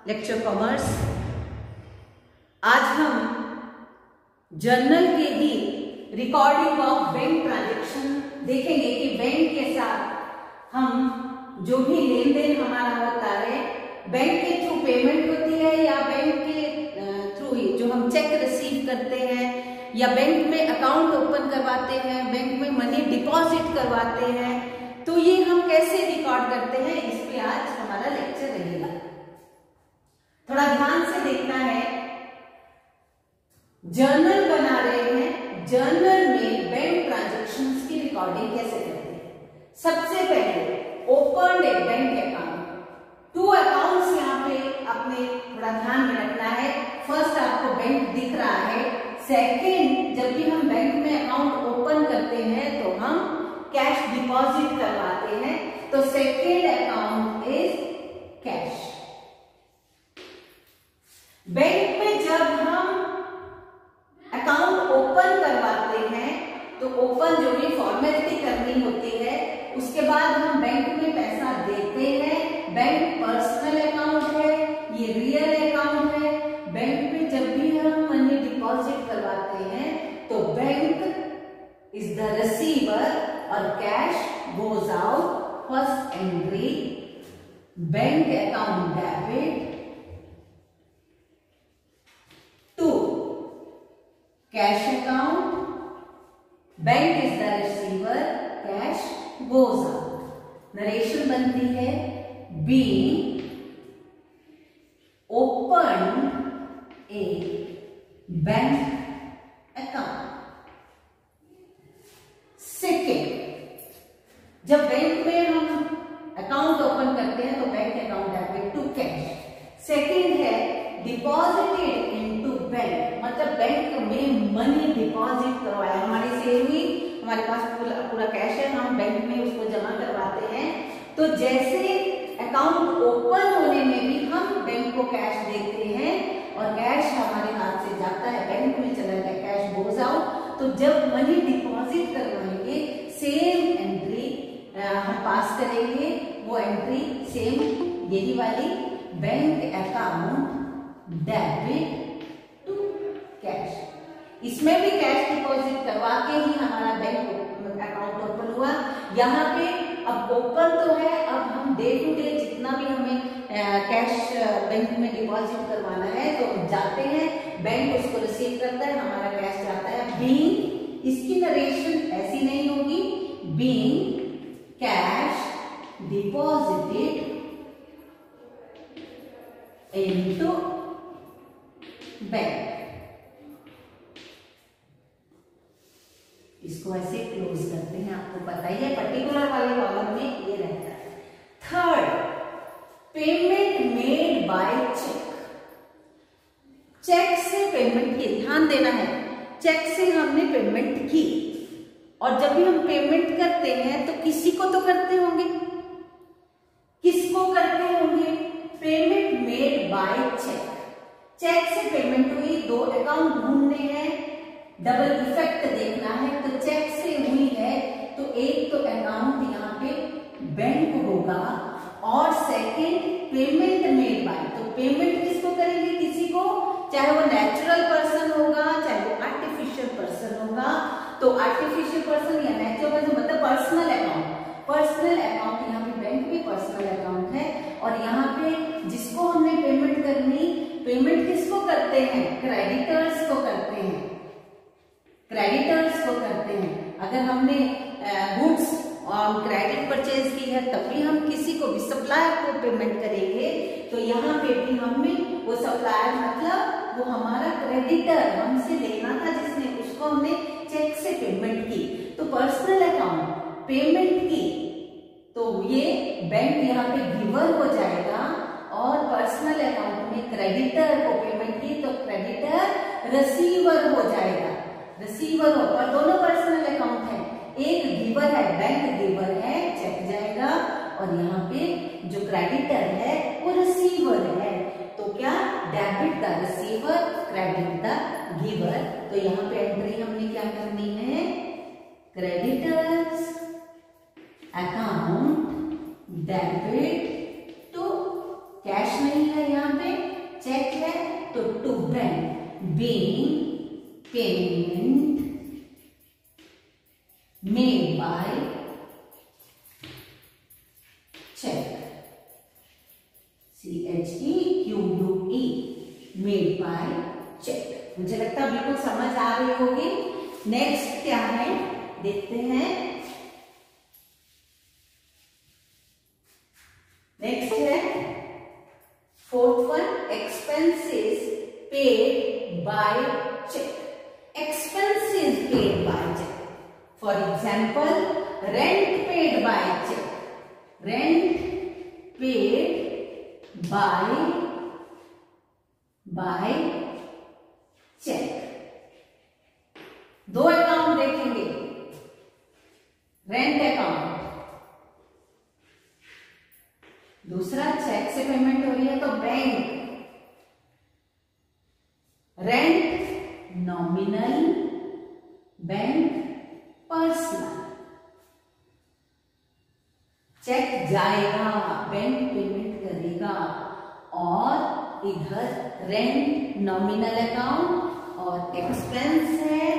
Lecture commerce. आज हम journal के ही रिकॉर्डिंग ऑफ बैंक ट्रांजैक्शन देखेंगे कि बैंक के साथ हम जो भी लेन देन हमारा होता है बैंक के थ्रू पेमेंट होती है या बैंक के थ्रू ही जो हम चेक रिसीव करते हैं या बैंक में अकाउंट ओपन करवाते हैं, बैंक में मनी डिपॉजिट करवाते हैं, तो ये हम कैसे रिकॉर्ड करते हैं, इस पे आज हमारा लेक्चर रहेगा। थोड़ा ध्यान से देखना है। जर्नल बना रहे हैं, जर्नल में बैंक ट्रांजैक्शंस की रिकॉर्डिंग कैसे करते हैं। सबसे पहले open a bank account. 2 accounts यहाँ पे अपने थोड़ा ध्यान में रखना है। फर्स्ट आपको बैंक दिख रहा है, सेकेंड जब भी हम बैंक में अकाउंट ओपन करते हैं तो हम कैश डिपॉजिट करवाते हैं, तो second account is cash. Bank में जब हम अकाउंट ओपन करवाते हैं तो ओपन जो भी फॉर्मेलिटी करनी होती है उसके बाद हम बैंक में पैसा देते हैं। बैंक पर्सनल अकाउंट है, ये रियल अकाउंट है। बैंक में जब भी हम मनी डिपॉजिट करवाते हैं तो बैंक इज द रिसीवर और cash goes out. First entry bank account debit to cash account, bank is the receiver, cash goes out. Narration बनती है being open a bank account. Second, जब bank में हम account open करते हैं तो bank account debit to cash. Second है deposited into bank, मतलब बैंक में मनी डिपॉजिट करवाया, हमारी सेल हुई, हमारे पास पूरा कैश है, हम बैंक में उसको जमा करवाते हैं। तो जैसे अकाउंट ओपन होने में भी हम बैंक को कैश देते हैं और कैश हमारे हाथ से जाता है, बैंक में चला गया, कैश गोज आउट। तो जब मनी डिपॉजिट करवाएंगे सेम एंट्री हम पास करेंगे, वो एंट्री सेम यही वाली bank account debit to cash. इसमें भी कैश डिपॉजिट करवा के ही हमारा बैंक अकाउंट ओपन हुआ। यहाँ पे अब ओपन तो है, अब हम डे टू डे जितना भी हमें कैश बैंक में डिपॉजिट करवाना है तो जाते हैं, बैंक उसको रिसीव करता है, हमारा कैश जाता है। बीइंग, इसकी नरेशन ऐसी नहीं होगी, being cash deposited into bank. इसको ऐसे क्लोज करते हैं, आपको पता ही है पर्टिकुलर वाले कॉलम में ये रहता है। Third, payment made by cheque. Cheque से पेमेंट की, ध्यान देना है, चेक से हमने पेमेंट की और जब भी हम पेमेंट करते हैं तो किसी को तो करते होंगे, किसको करते होंगे? Payment made by cheque. Cheque से पेमेंट हुई, 2 अकाउंट ढूंढने हैं, डबल इफेक्ट देखना है। तो चेक से हुई है तो एक तो अकाउंट यहाँ पे बैंक होगा और सेकेंड पेमेंट मेड बाय, तो पेमेंट किसको करेंगे? किसी को, चाहे वो नेचुरल पर्सन होगा चाहे वो आर्टिफिशियल पर्सन होगा। तो आर्टिफिशियल पर्सन या नेचुरल पर्सन मतलब पर्सनल अकाउंट। पर्सनल अकाउंट यहाँ पे बैंक भी पर्सनल अकाउंट है और यहाँ पे जिसको हमने पेमेंट करनी, पेमेंट किसको करते हैं? क्रेडिटर्स को करते हैं, क्रेडिटर्स को करते हैं। अगर हमने गुड्स और क्रेडिट परचेज की है तब भी हम किसी को भी सप्लायर को पेमेंट करेंगे। तो यहाँ पे भी हमें वो सप्लायर मतलब वो हमारा क्रेडिटर हमसे लेना था जिसने, उसको हमने चेक से पेमेंट की। तो पर्सनल अकाउंट पेमेंट की तो ये बैंक यहाँ पे गिवर हो जाएगा और पर्सनल अकाउंट में क्रेडिटर को पेमेंट की तो क्रेडिटर रिसीवर हो जाएगा। रिसीवर हो, पर दोनों पर्सनल अकाउंट है, एक गिवर है, बैंक गिवर है, चेक जाएगा और यहाँ पे जो क्रेडिटर है वो रिसीवर है। तो क्या? Debit the receiver, credit the giver. तो यहाँ पे एंट्री हमने क्या करनी है? Creditors account debit to cash नहीं है, यहाँ पे चेक है, तो to bank, being payment made by cheque, CHEQUE, made by cheque. मुझे लगता है बिल्कुल समझ आ रही होगी। नेक्स्ट क्या है देखते हैं। नेक्स्ट है fourth one, expenses paid by cheque. Expenses paid by cheque, for example rent paid by cheque, rent paid by cheque. दो अकाउंट देखेंगे, रेंट अकाउंट, दूसरा चेक से पेमेंट हो रही है तो bank, rent nominal, bank personal. Cheque जाएगा, bank payment करेगा, और इधर रेंट नॉमिनल अकाउंट और एक्सपेंस है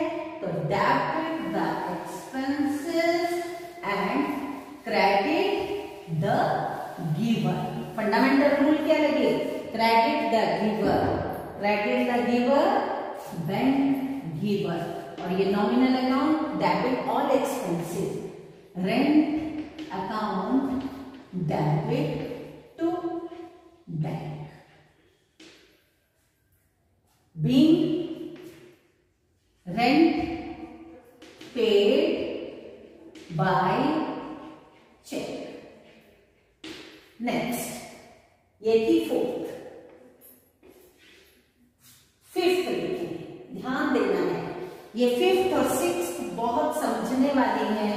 तो debit the expenses and credit the giver. Fundamental rule क्या लगे, credit the giver, credit the giver, bank giver, और ये nominal account debit all expenses, rent account debit to bank, being rent paid by check। Next ये थी fourth. Fifth देखिए, ध्यान देना है, ये फिफ्थ और सिक्स्थ बहुत समझने वाली है,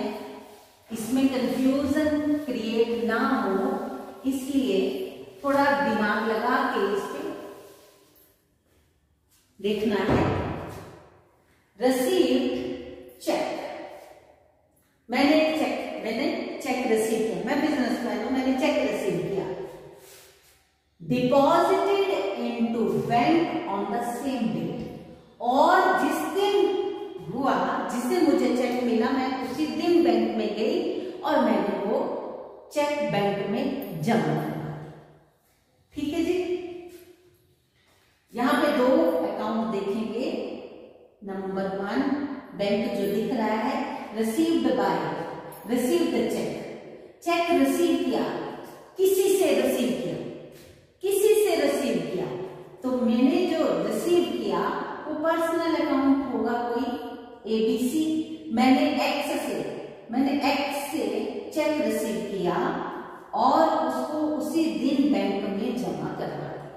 इसमें कंफ्यूजन क्रिएट ना हो इसलिए थोड़ा दिमाग लगा के इस पे देखना है। रसीव्ड चेक, मैंने चेक रिसीव किया, मैं बिजनेसमैन हूं, मैंने चेक रिसीव किया। Deposited into bank on the same date, और जिस दिन हुआ, जिस दिन मुझे चेक मिला, मैं उसी दिन बैंक में गई और मैंने वो चेक बैंक में जमा करवा दी। ठीक है जी। यहां पे दो अकाउंट देखेंगे। नंबर वन, बैंक जो दिख रहा है received by, received cheque, cheque receive किया, किसी से रिसीव किया, किसी से रिसीव किया, तो मैंने जो रिसीव किया वो पर्सनल अकाउंट होगा कोई ABC। मैंने एक्स से चेक रिसीव किया और उसको उसी दिन बैंक में जमा करवा दिया,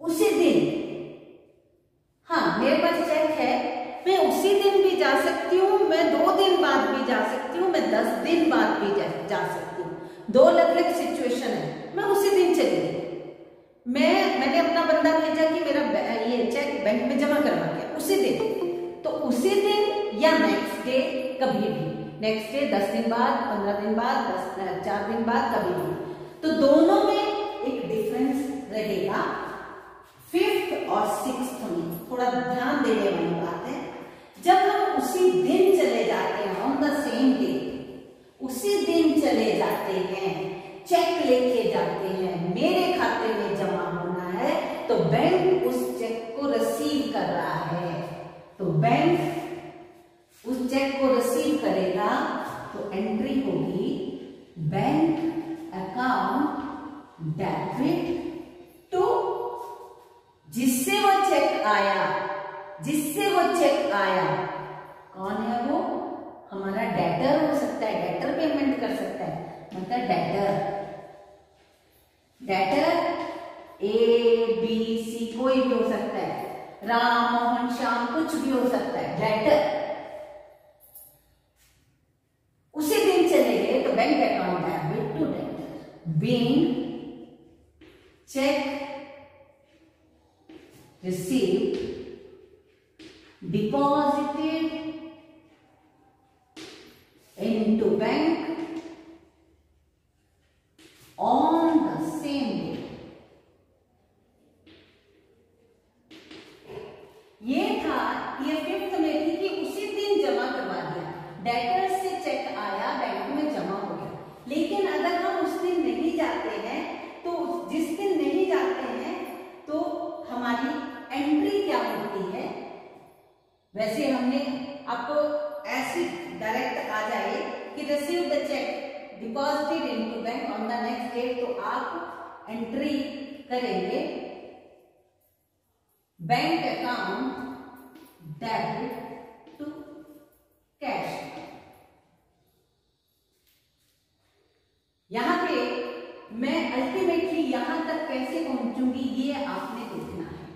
उसी दिन। हाँ, मेरे पास चेक है, मैं उसी दिन भी जा सकती हूँ, मैं 2 दिन बाद भी जा सकती हूँ, मैं 10 दिन बाद भी जा सकती हूँ। 2 अलग-अलग सिचुएशन है। मैं उसी दिन चली गई, मैंने अपना बंदा भेजा कि मेरा ये चेक बैंक में जमा करवा के उसी दिन, तो उसी दिन या नेक्स्ट डे, कभी भी नेक्स्ट डे, 10 दिन बाद, 15 दिन बाद, 4 दिन बाद, कभी भी। तो दोनों में एक डिफरेंस रहेगा। फिफ्थ और सिक्स्थ में थोड़ा ध्यान देने वाली बात है। जब हम उसी दिन चले जाते हैं, ऑन द सेम डे, उसी दिन चले जाते हैं, चेक लेके जाते हैं, मेरे खाते में जमा होना है, तो बैंक उस चेक को रिसीव कर रहा है, तो बैंक उस चेक को रिसीव करेगा, तो एंट्री होगी बैंक अकाउंट डेबिट टू, जिससे वो चेक आया, कौन है वो? हमारा डेटर हो सकता है, डेटर पेमेंट कर सकता है, मतलब डेटर ABC कोई भी हो सकता है, राम, मोहन, श्याम, कुछ भी हो सकता है, डेटर। उसी दिन चले गए तो bank account debit to debtor, being cheque received, deposited into bank on the same day, ये था, ये फिफ्थ में थी कि उसी दिन जमा करवा दिया, डेटर्स से चेक आया बैंक में जमा हो गया। लेकिन अगर हम उस दिन नहीं जाते हैं तो जिस दिन नहीं जाते हैं तो हमारी एंट्री क्या होती है? वैसे हमने आपको ऐसे डायरेक्ट आ जाए कि receive the cheque deposited into bank on the next day, तो आप एंट्री करेंगे bank account debit to cash. यहां पे मैं अल्टीमेटली यहां तक कैसे पहुंचूंगी ये आपने देखना है।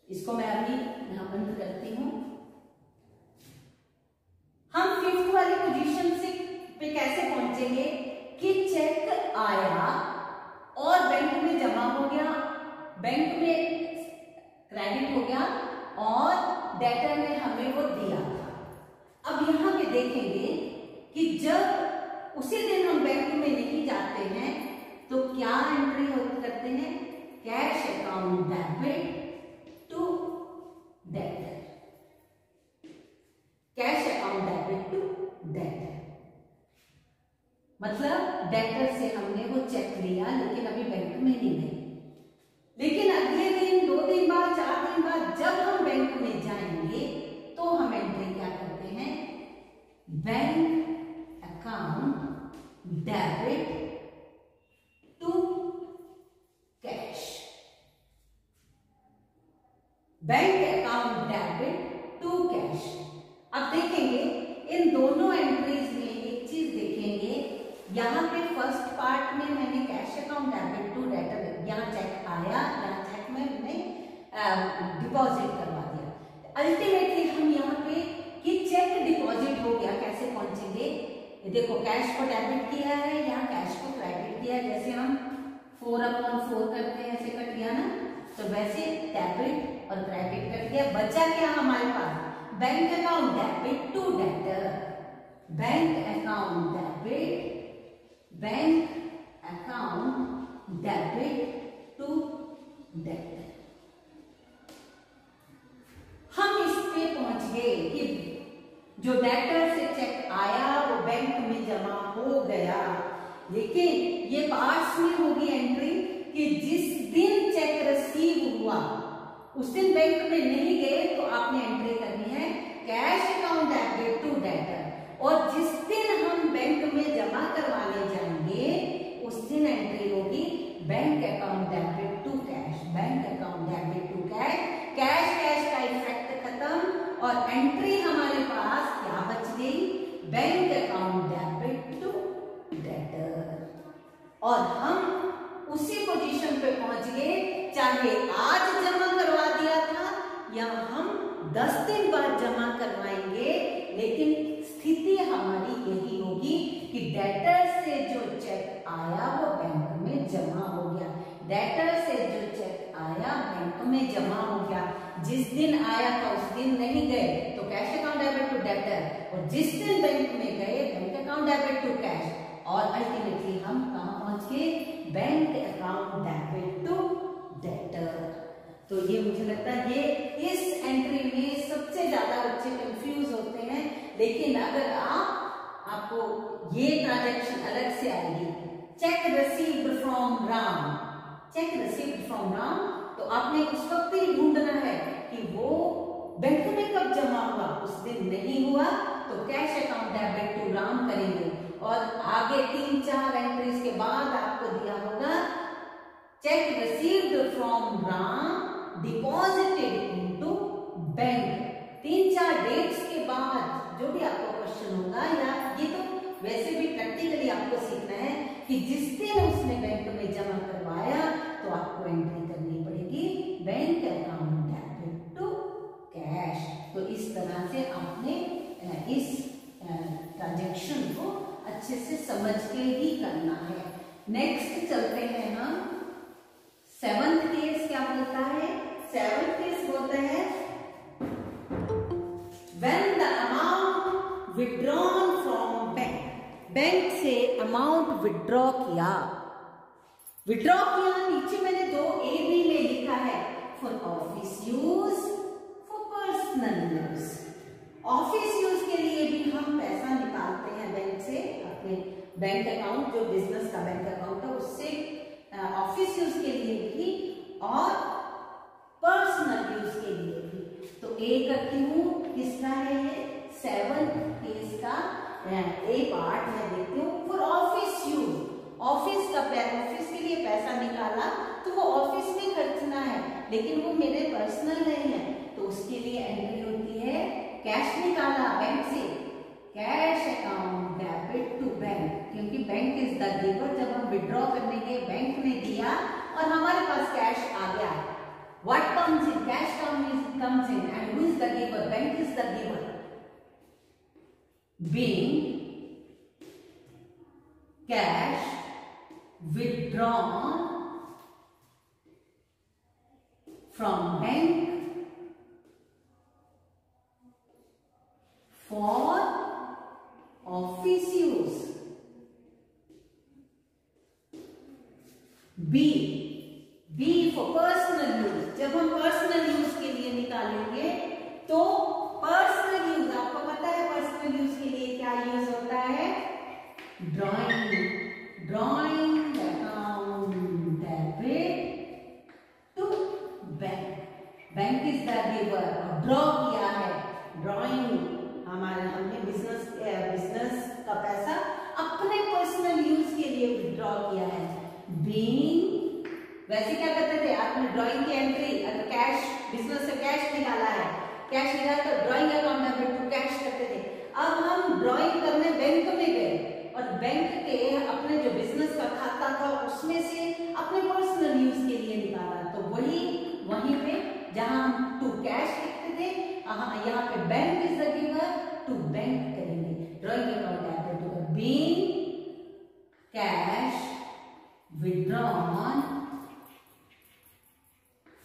इसको मैं अभी यहां बंद करती हूं। हम फिफ्थ वाली पोजीशन से पे कैसे पहुंचेंगे कि चेक आया और बैंक में जमा हो गया, बैंक में क्रेडिट हो गया और डेटर ने हमें वो दिया था। अब यहां पे देखेंगे कि जब उसी दिन हम बैंक में नहीं जाते हैं तो क्या एंट्री करते हैं? Cash account debit to debtor, cash account debit to debtor. मतलब डेटर से हमने वो चेक लिया लेकिन अभी बैंक में नहीं गए, लेकिन अगले दिन, 2 दिन बाद, 4 दिन बाद जब हम बैंक में जाएंगे तो हम एंट्री क्या करते हैं? Bank account debit to cash, bank account debit to cash. अब देखेंगे इन दोनों एंट्रीज में एक चीज देखेंगे, यहां पे फर्स्ट पार्ट में मैंने cash account debit to debtor, यहां चेक आया, यहां चेक में मैंने डिपॉजिट करवा दिया। अल्टीमेटली हम यहाँ पे कि चेक डिपॉजिट हो गया, कैसे पहुंचेंगे? देखो कैश को डेबिट किया है, यहाँ कैश को क्रेडिट किया है। जैसे हम 4/4 करते हैं, ऐसे कट गया ना, तो वैसे डेबिट और क्रेडिट कट गया। बचा क्या हमारे पास? Bank account debit to debtor, bank account debit, bank account debit to debtor. हम इस पे पहुंच गए कि जो डेटर से चेक आया वो बैंक में जमा हो गया। लेकिन ये पार्ट्स में होगी एंट्री कि जिस दिन चेक रिसीव हुआ उस दिन बैंक में नहीं गए तो आपने एंट्री करनी है cash account debit to debtor, और जिस दिन हम बैंक में जमा करवाने जाएंगे उस दिन एंट्री होगी bank account debit to cash, bank account debit to cash. Cash cash का इफेक्ट खत्म और एंट्री हमारे पास क्या बच गई? Bank account debit to debtor. और हम उसी पोजीशन पे पहुंच गए, चाहे आज जमा करवा दिया था या हम 10 दिन बाद जमा करवाएंगे, लेकिन स्थिति हमारी यही होगी कि डेटर से जो चेक आया वो बैंक में जमा हो गया, डेटर से जो चेक आया बैंक में जमा हो गया। जिस दिन आया था उस दिन नहीं गए तो cash account debit to debtor, और जिस दिन बैंक में गए bank account debit to cash, और अल्टीमेटली हम कहां पहुंच गए? Bank account debit to debtor. तो ये मुझे लगता है ये इस एंट्री में सबसे ज्यादा बच्चे कंफ्यूज होते हैं। लेकिन अगर आपको ये ट्रांजैक्शन अलग से आएगी, check received from Ram, check received from Ram, तो आपने उस वक्त ही ढूंढना है कि वो बैंक में कब जमा हुआ, उस दिन नहीं हुआ तो cash account debit to Ram करेंगे। और आगे 3-4 एंट्रीज के बाद आपको दिया होगा cheque received from Ram deposited into bank. 3-4 dates के बाद जो भी आपको क्वेश्चन होगा, या ये तो वैसे भी प्रैक्टिकली आपको सीखना है कि जिस दिन उसने बैंक में जमा करवाया तो आपको एंट्री करनी पड़ेगी bank account debit to cash. तो इस तरह से आपने इस ट्रांजैक्शन को अच्छे से समझ के ही करना है। नेक्स्ट चलते हैं हम 7th केस। क्या बोलता है? 7th केस बोलता है when the amount withdrawn from bank, bank से अमाउंट विड्रॉ किया, नीचे मैंने 2 AB में लिखा है for office use, for personal use. Office use के लिए भी हम पैसा निकालते हैं बैंक से, अपने बैंक अकाउंट, जो बिजनेस का बैंक अकाउंट है उससे ऑफिस यूज के लिए भी और पर्सनल यूज के लिए भी। तो ए करती हूँ, किसका है ये 7 केस का ए पार्ट मैं देती हूँ फॉर ऑफिस यूज। ऑफिस के लिए पैसा निकाला तो वो ऑफिस में खर्चना है, लेकिन वो मेरे पर्सनल नहीं है, तो उसके लिए एंट्री होती है कैश निकाला बैंक से, cash account debit to bank, क्योंकि बैंक इज द गिवर। जब हम विड्रॉ करने गए बैंक ने दिया और हमारे पास कैश आ गया, what comes in, cash comes in and who is the giver? Bank is the giver. Being cash withdrawn from bank for office use. B for personal use. जब हम पर्सनल यूज के लिए निकालेंगे तो पर्सनल यूज, आपको पता है personal use के लिए क्या यूज होता है, drawing account debit to bank. Bank is the giver, draw किया है, ड्राइंग हमने बिजनेस का पैसा अपने पर्सनल यूज के लिए विड्रॉ किया है। बीइंग, वैसे क्या करते थे, आपने ड्राइंग की एंट्री, अगर कैश, बिजनेस से कैश निकाला है, कैश निकाला तो drawing account debit to cash करते थे। अब हम ड्राइंग करने बैंक में गए और बैंक के अपने जो बिजनेस का खाता था उसमें से अपने पर्सनल यूज के लिए निकाला, तो वहीं पे जहां हम टू कैश लिखते थे, यहाँ पे bank is the giver, to bank करेंगे, drawing account debit to being cash withdrawn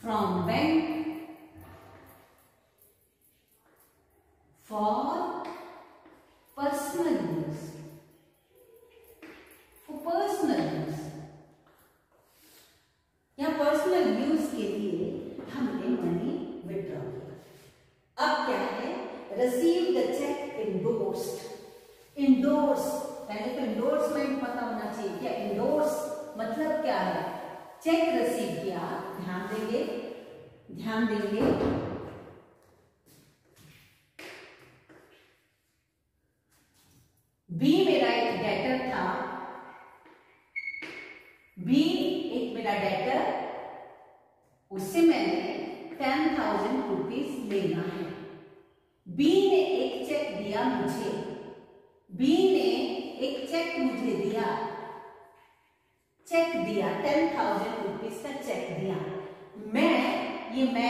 from bank for personal use. यहाँ पर्सनल यूज के लिए हमने मनी विड्रॉ किया। अब क्या है, receive the cheque endorsed. Endorse, पहले तो इंडोर्समेंट पता होना चाहिए, क्या इंडोर्स मतलब क्या है। चेक रिसीव किया, ध्यान देंगे, बी मेरा एक डेटर था, बी एक मेरा डेटर, उससे मैंने 10,000 रुपीज लेना है। बी ने एक चेक दिया मुझे, बी ने एक चेक मुझे दिया, चेक दिया 10,000 रुपीज का चेक दिया। मैं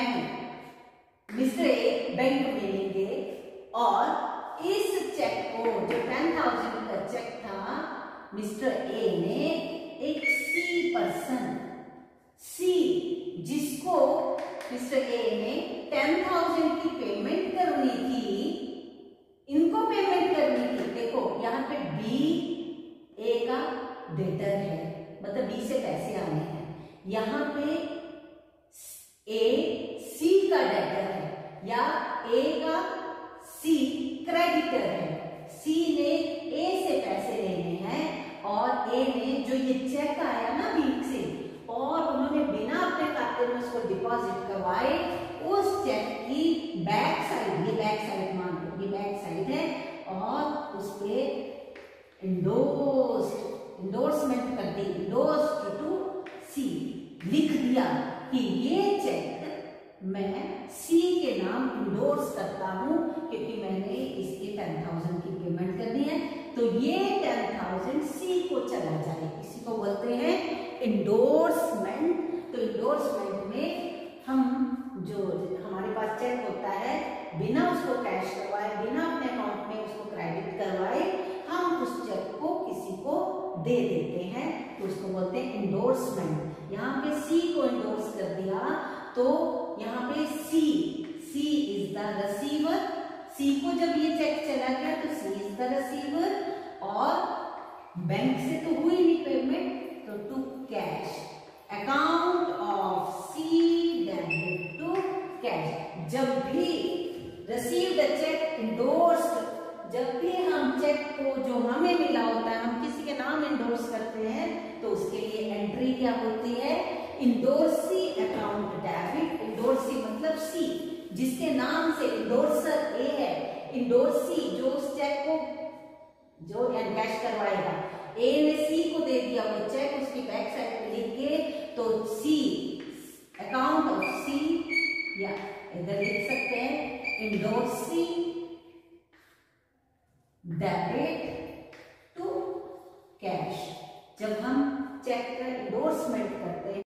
हूं, मिस्टर ए बैंक में लेंगे और इस चेक को, जो 10,000 का चेक था, मिस्टर ए ने एक सी जिसको मिस्टर ए ने 10,000 की पेमेंट करनी थी, इनको पेमेंट करनी थी। देखो यहाँ पे बी ए का डेटर है, मतलब बी से पैसे आने हैं, यहाँ पे ए सी का डेटर है या ए का सी क्रेडिटर है। सी ने ए से पैसे लेने हैं और ए ने जो ये चेक आया ना बैंक से, और उन्होंने बिना अपने खाते में उसको डिपॉजिट करवाए, उस चेक की बैक साइड, ये बैक साइड मान लो, ये बैक साइड है, और उस पे इंडोर्समेंट कर दी, इंडोर्स्ड टू सी, लिख दिया कि ये चेक मैं सी के नाम इंडोर्स करता हूं, क्योंकि मैंने इसके 10,000 की पेमेंट करनी है, तो ये 10,000 सी को चला जाए। इसी को बोलते हैं इंडोर्समेंट। तो इंडोर्समेंट में हम जो हमारे पास चेक होता है, बिना उसको कैश करवाए, बिना अपने अकाउंट में उसको क्रेडिट करवाए, हम उस चेक को किसी को दे देते हैं, तो उसको बोलते हैं इंडोर्समेंट। यहाँ पे सी को इंडोर्स कर दिया, तो यहाँ पे C is the receiver. C को जब ये चेक चला गया तो सी इज द रिसीवर, और बैंक से तो हुई नहीं पेमेंट, तो to cash, account of C debit to जब भी रिसीव द चेक इंडोर्स्ड, जब भी हम चेक को जो हमें मिला होता है, हम किसी के नाम इंडोर्स करते हैं, तो उसके लिए एंट्री क्या होती है, इंडोर्सी अकाउंट डेबिट। इंडोर्सी मतलब सी, जिसके नाम से इंडोर्सर ए है, इंडोर्सी जो उस चेक को जो एनकैश करवाएगा, ए ने सी को दे दिया वो चेक, उसकी बैक साइड पे लिख के, तो सी अकाउंट ऑफ सी, या इधर लिख सकते हैं इंडोर्सी डेबिट टू कैश। जब हम चेक का इंडोर्समेंट करते हैं